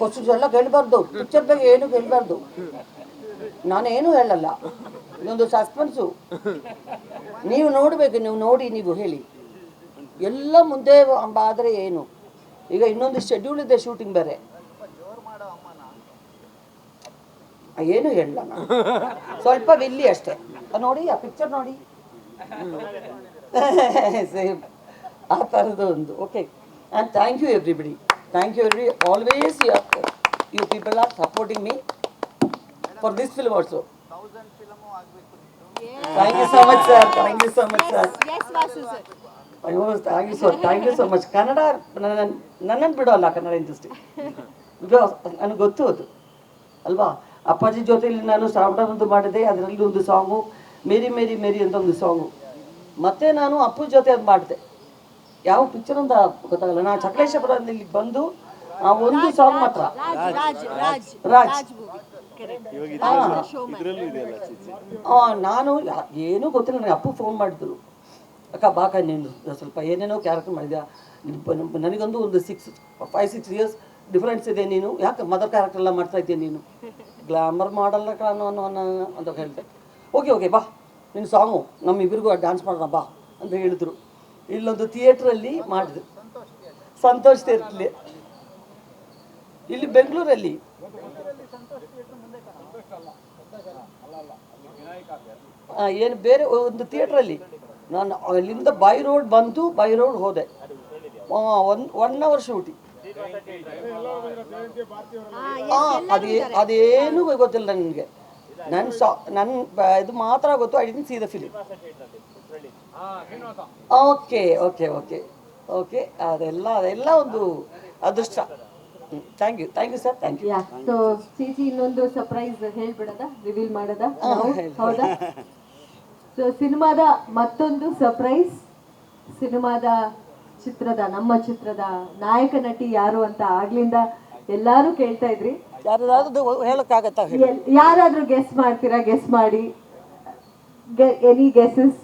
Questions ಎಲ್ಲ ಕೇಳಬಾರ್ದು, picture ಬಗ್ಗೆ ಏನು ಕೇಳಬಾರ್ದು. ನಾನೇನು ಹೇಳಲ್ಲ, ಇದೊಂದು ಸಸ್ಪೆನ್ಸು. ನೀವು ನೋಡಬೇಕು, ನೀವು ನೋಡಿ ನೀವು ಹೇಳಿ ಎಲ್ಲ ಮುಂದೆ ಆದರೆ ಏನು. ಈಗ ಇನ್ನೊಂದು ಶೆಡ್ಯೂಲ್ ಇದೆ, ಶೂಟಿಂಗ್ ಬೇರೆ. ಏನು ಹೇಳಲ್ಲ ನಾನು, ಸ್ವಲ್ಪ ವಿಲ್ಲಿ ಅಷ್ಟೇ. ನೋಡಿ ಆ ಪಿಕ್ಚರ್ ನೋಡಿ, ಸೇಮ್ ಆ ಥರದ್ದು ಒಂದು. Okay, and thank you everybody, thank you every always you people are supporting me for this film also. Thank you so much sir, thank you so much sir. ಅಯ್ಯೋ thank you so much. Kannada ನನ್ನನ್ನು ಬಿಡೋಲ್ಲ Kannada industry, because ನನಗೆ ಗೊತ್ತು ಅದು ಅಲ್ವಾ. ಅಪ್ಪಾಜಿ ಜೊತೆಯಲ್ಲಿ ನಾನು ಶ್ರಾವಣಂದು ಮಾಡಿದೆ, ಅದರಲ್ಲಿ ಒಂದು ಸಾಂಗು ಮೇರಿ ಮೇರಿ ಮೇರಿ ಅಂತ ಒಂದು ಸಾಂಗು. ಮತ್ತು ನಾನು ಅಪ್ಪು ಜೊತೆ ಅದು ಮಾಡಿದೆ. ಯಾವ ಪಿಕ್ಚರ್ ಅಂತ ಗೊತ್ತಾಗಲ್ಲ. ನಾನು ಸಕಲೇಶಪುರದಲ್ಲಿ ಬಂದು ಆ ಒಂದು ಸಾಂಗ್ ಮಾತ್ರ, ರಾಜ್. ನಾನು ಏನೂ ಗೊತ್ತಿಲ್ಲ, ನನಗೆ ಅಪ್ಪು ಫೋನ್ ಮಾಡಿದ್ರು, ಅಕ್ಕ ಬಾಕ ನೀನು ಸ್ವಲ್ಪ ಏನೇನೋ ಕ್ಯಾರೆಕ್ಟರ್ ಮಾಡಿದ್ಯಾ, ನನಗೊಂದು 5-6 ಇಯರ್ಸ್ ಡಿಫ್ರೆನ್ಸ್ ಇದೆ, ನೀನು ಯಾಕೆ ಮದರ್ ಕ್ಯಾರೆಕ್ಟರ್ ಎಲ್ಲ ಮಾಡ್ತಾ ಇದ್ದೀನಿ, ನೀನು ಗ್ಲಾಮರ್ ಮಾಡಲ್ಲ ಕಾಣೋ ಅಂತ ಹೇಳ್ದೆ. ಓಕೆ ಬಾ ನಿನ್ನ ಸಾಂಗು ನಮ್ಮಿಬ್ಬರಿಗೂ ಡ್ಯಾನ್ಸ್ ಮಾಡೋಣ ಬಾ ಅಂತ ಹೇಳಿದ್ರು. ಇಲ್ಲೊಂದು ಥಿಯೇಟ್ರಲ್ಲಿ ಮಾಡಿದ್ರು, ಸಂತೋಷ್ ಥಿಯೇಟ್ರಲ್ಲಿ, ಇಲ್ಲಿ ಬೆಂಗಳೂರಲ್ಲಿ. ಏನು ಬೇರೆ ಒಂದು ಥಿಯೇಟ್ರಲ್ಲಿ. ನಾನು ಅಲ್ಲಿಂದ ಬೈ ರೋಡ್ ಬಂತು, ಬೈ ರೋಡ್ ಹೋದೆ, 1 ಅವರ್ ಶೂಟಿಂಗ್. ಅದೇನು ಗೊತ್ತಿಲ್ಲ ನನಗೆ, ನನ್ನ ಇದು ಮಾತ್ರ ಗೊತ್ತು. I didn't see the film. Okay ಅದೆಲ್ಲ ಒಂದು ಅದೃಷ್ಟ. Thank you sir, thank you. So ಚೀಚಿ ಇನ್ನೊಂದು ಸರ್ಪ್ರೈಸ್ ಹೇಳ್ಬಿಡೋದಾ, ರಿವೀಲ್ ಮಾಡೋದಾ? ಹೌದಾ? ಸೊ ಸಿನಿಮಾದ ಮತ್ತೊಂದು ಸರ್ಪ್ರೈಸ್, ನಮ್ಮ ಚಿತ್ರದ ನಾಯಕ ನಟಿ ಯಾರು ಅಂತ ಆಗ್ಲಿಂದ ಎಲ್ಲಾರು ಕೇಳ್ತಾ ಇದ್ರಿ. ಯಾರಾದ್ರೂ ಗೆಸ್ ಮಾಡ್ತೀರಾ? ಗೆಸ್ ಮಾಡಿ. Any guesses?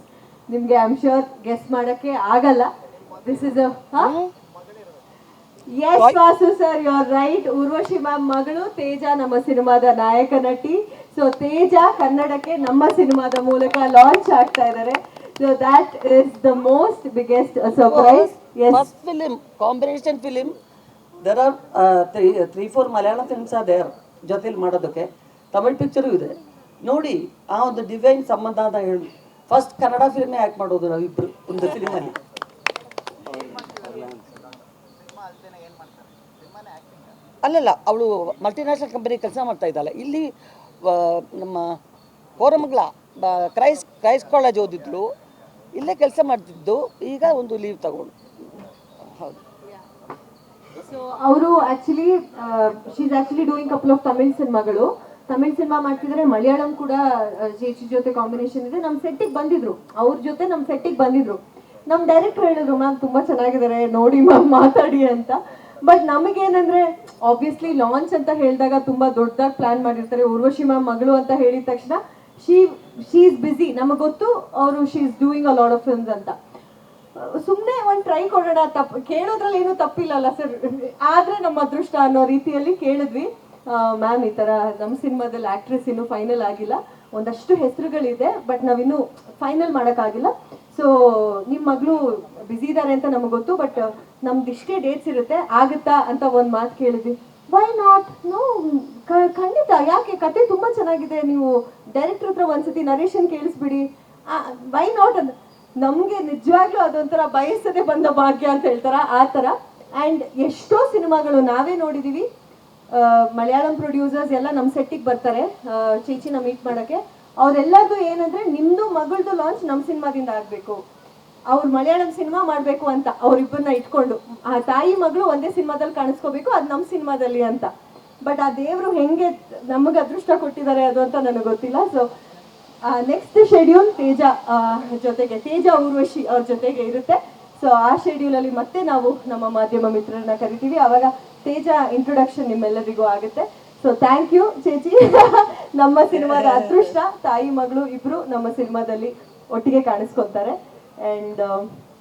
ನಿಮ್ಗೆ ಐ ಆಮ್ ಶ್ಯೂರ್ ಗೆಸ್ ಮಾಡಕ್ಕೆ ಆಗಲ್ಲ. This is S Vasu sir, you are right. Urvashi ma'am ಮಗಳು ತೇಜ ನಮ್ಮ ಸಿನಿಮಾದ ನಾಯಕ ನಟಿ. ಸೊ ತೇಜ ಕನ್ನಡಕ್ಕೆ ನಮ್ಮ ಸಿನಿಮಾದ ಮೂಲಕ ಲಾಂಚ್ ಆಗ್ತಾ ಇದ್ದಾರೆ. So that is the most biggest surprise. Yes, first film, combination film. There are 3-4 Malayalam films are there ಜೊತೆಲಿ ಮಾಡೋದಕ್ಕೆ. ತಮಿಳ್ ಪಿಕ್ಚರು ಇದೆ ನೋಡಿ. ಆ ಒಂದು ಡಿವೈನ್ ಸಂಬಂಧ ಅಂತ ಹೇಳಿ ಫಸ್ಟ್ ಕನ್ನಡ ಫಿಲ್ಮೇ ಆ್ಯಕ್ಟ್ ಮಾಡೋದು ನಾವಿಬ್ಬರು ಒಂದು ಫಿಲ್ಮಲ್ಲಿ. ಅಲ್ಲಲ್ಲ, ಅವಳು ಮಲ್ಟಿನ್ಯಾಷನಲ್ ಕಂಪನಿ ಕೆಲಸ ಮಾಡ್ತಾ ಇದ್ದಾಳೆ. ಇಲ್ಲಿ ನಮ್ಮ ಕೋರಮಂಗಲ ಕ್ರೈಸ್ಟ್ ಕಾಲೇಜ್ ಓದಿದ್ಲು, ಇಲ್ಲೇ ಕೆಲಸ ಮಾಡ್ತಿದ್ದು. ಈಗ ಒಂದು ಲೀವ್ ತಗೊಂಡು. ಹೌದು. ಸೊ ಅವರು actually she is actually doing couple of Tamil ಸಿನಿಮಾಗಳು. ತಮಿಳ್ ಸಿನಿಮಾ ಮಾಡ್ತಿದ್ರೆ, ಮಲಯಾಳಂ ಕೂಡ ಚೇಚಿ ಜೊತೆ ಕಾಂಬಿನೇಷನ್ ಇದೆ. ನಮ್ಮ ಸೆಟ್ಟಿಗೆ ಬಂದಿದ್ರು, ಅವ್ರ ಜೊತೆ ನಮ್ಮ ಸೆಟ್ಟಿಗೆ ಬಂದಿದ್ರು. ನಮ್ಮ ಡೈರೆಕ್ಟರ್ ಹೇಳಿದ್ರು, ಮ್ಯಾಮ್ ತುಂಬಾ ಚೆನ್ನಾಗಿದ್ದಾರೆ ನೋಡಿ ಮ್ಯಾಮ್ ಮಾತಾಡಿ ಅಂತ. ಬಟ್ ನಮಗೇನಂದ್ರೆ ಆಬ್ವಿಯಸ್ಲಿ ಲಾಂಚ್ ಅಂತ ಹೇಳಿದಾಗ ತುಂಬಾ ದೊಡ್ಡದಾಗಿ ಪ್ಲಾನ್ ಮಾಡಿರ್ತಾರೆ. ಊರ್ವಶಿ ಮ್ಯಾಮ್ ಮಗಳು ಅಂತ ಹೇಳಿದ ತಕ್ಷಣ ಶಿ ಈಸ್ ಬಿಸಿ. ನಮಗೆ ಗೊತ್ತು ಅವರು she is doing a lot of films ಅಂತ. ಸುಮ್ಮನೆ ಒಂದು ಟ್ರೈ ಕೊಡೋಣ, ಕೇಳೋದ್ರಲ್ಲಿ ಏನೂ ತಪ್ಪಿಲ್ಲಲ್ಲ ಸರ್, ಆದ್ರೆ ನಮ್ಮ ಅದೃಷ್ಟ ಅನ್ನೋ ರೀತಿಯಲ್ಲಿ ಕೇಳಿದ್ವಿ. ಮ್ಯಾಮ್ ಈ ಥರ ನಮ್ಮ ಸಿನಿಮಾದಲ್ಲಿ ಆ್ಯಕ್ಟ್ರೆಸ್ ಇನ್ನೂ ಫೈನಲ್ ಆಗಿಲ್ಲ, ಒಂದಷ್ಟು ಹೆಸರುಗಳಿದೆ, ಬಟ್ ನಾವಿನ್ನೂ ಫೈನಲ್ ಮಾಡೋಕ್ಕಾಗಿಲ್ಲ. ಸೊ ನಿಮ್ಮ ಮಗಳು ಬ್ಯುಸಿ ಇದ್ದಾರೆ ಅಂತ ನಮಗೆ ಗೊತ್ತು, ಬಟ್ ನಮ್ದು ಇಷ್ಟೇ ಡೇಟ್ಸ್ ಇರುತ್ತೆ, ಆಗುತ್ತಾ ಅಂತ ಒಂದು ಮಾತು ಕೇಳಿದ್ವಿ. Why not? ನೋ, ಖಂಡಿತ, ಯಾಕೆ, ಕತೆ ತುಂಬ ಚೆನ್ನಾಗಿದೆ, ನೀವು ಡೈರೆಕ್ಟರ್ ಹತ್ರ ಒಂದ್ಸತಿ ನರೇಶನ್ ಕೇಳಿಸ್ಬಿಡಿ, ವೈ ನಾಟ್ ಅಂತ. ನಮಗೆ ನಿಜವಾಗ್ಲೂ ಅದೊಂಥರ ಬಯಸದೆ ಬಂದ ಭಾಗ್ಯ ಅಂತ ಹೇಳ್ತಾರ, ಆ ಥರ. ಆ್ಯಂಡ್ ಎಷ್ಟೋ ಸಿನಿಮಾಗಳು ನಾವೇ ನೋಡಿದ್ದೀವಿ. ಮಲಯಾಳಂ ಪ್ರೊಡ್ಯೂಸರ್ಸ್ ಎಲ್ಲ ನಮ್ಮ ಸೆಟ್ಟಿಗೆ ಬರ್ತಾರೆ ಚೇಚಿನ ಮೀಟ್ ಮಾಡೋಕ್ಕೆ. ಅವರೆಲ್ಲರದು ಏನಂದರೆ, ನಿಮ್ಮದು ಮಗಳದು ಲಾಂಚ್ ನಮ್ಮ ಸಿನಿಮಾದಿಂದ ಆಗಬೇಕು, ಅವ್ರು ಮಲಯಾಳಂ ಸಿನಿಮಾ ಮಾಡಬೇಕು ಅಂತ ಅವರಿಬ್ಬರನ್ನ ಇಟ್ಕೊಂಡು, ಆ ತಾಯಿ ಮಗಳು ಒಂದೇ ಸಿನಿಮಾದಲ್ಲಿ ಕಾಣಿಸ್ಕೋಬೇಕು, ಅದು ನಮ್ಮ ಸಿನಿಮಾದಲ್ಲಿ ಅಂತ. ಬಟ್ ಆ ದೇವರು ಹೆಂಗೆ ನಮಗೆ ಅದೃಷ್ಟ ಕೊಟ್ಟಿದ್ದಾರೆ ಅದು ಅಂತ ನನಗೆ ಗೊತ್ತಿಲ್ಲ. ಸೊ ನೆಕ್ಸ್ಟ್ ಶೆಡ್ಯೂಲ್ ತೇಜ ಜೊತೆಗೆ, ತೇಜ ಊರ್ವಶಿ ಅವ್ರ ಜೊತೆಗೆ ಇರುತ್ತೆ. ಸೊ ಆ ಶೆಡ್ಯೂಲಲ್ಲಿ ಮತ್ತೆ ನಾವು ನಮ್ಮ ಮಾಧ್ಯಮ ಮಿತ್ರರನ್ನ ಕರಿತೀವಿ, ಆವಾಗ ತೇಜ ಇಂಟ್ರೊಡಕ್ಷನ್ ನಿಮ್ಮೆಲ್ಲರಿಗೂ ಆಗುತ್ತೆ. ಸೊ ಥ್ಯಾಂಕ್ ಯು ಚೇಚಿ. ನಮ್ಮ ಸಿನಿಮಾದ ಅದೃಷ್ಟ ತಾಯಿ ಮಗಳು ಇಬ್ರು ನಮ್ಮ ಸಿನಿಮಾದಲ್ಲಿ ಒಟ್ಟಿಗೆ ಕಾಣಿಸ್ಕೊತಾರೆ. ಆ್ಯಂಡ್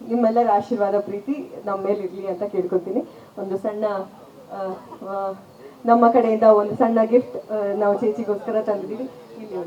ನಿಮ್ಮೆಲ್ಲರ ಆಶೀರ್ವಾದ ಪ್ರೀತಿ ನಮ್ಮ ಮೇಲೆ ಇರಲಿ ಅಂತ ಕೇಳ್ಕೊತೀನಿ. ಒಂದು ಸಣ್ಣ ನಮ್ಮ ಕಡೆಯಿಂದ ಒಂದು ಸಣ್ಣ ಗಿಫ್ಟ್ ನಾವು ಚೇಚಿಗೋಸ್ಕರ ತಂದಿದ್ದೀವಿ ಇಲ್ಲಿ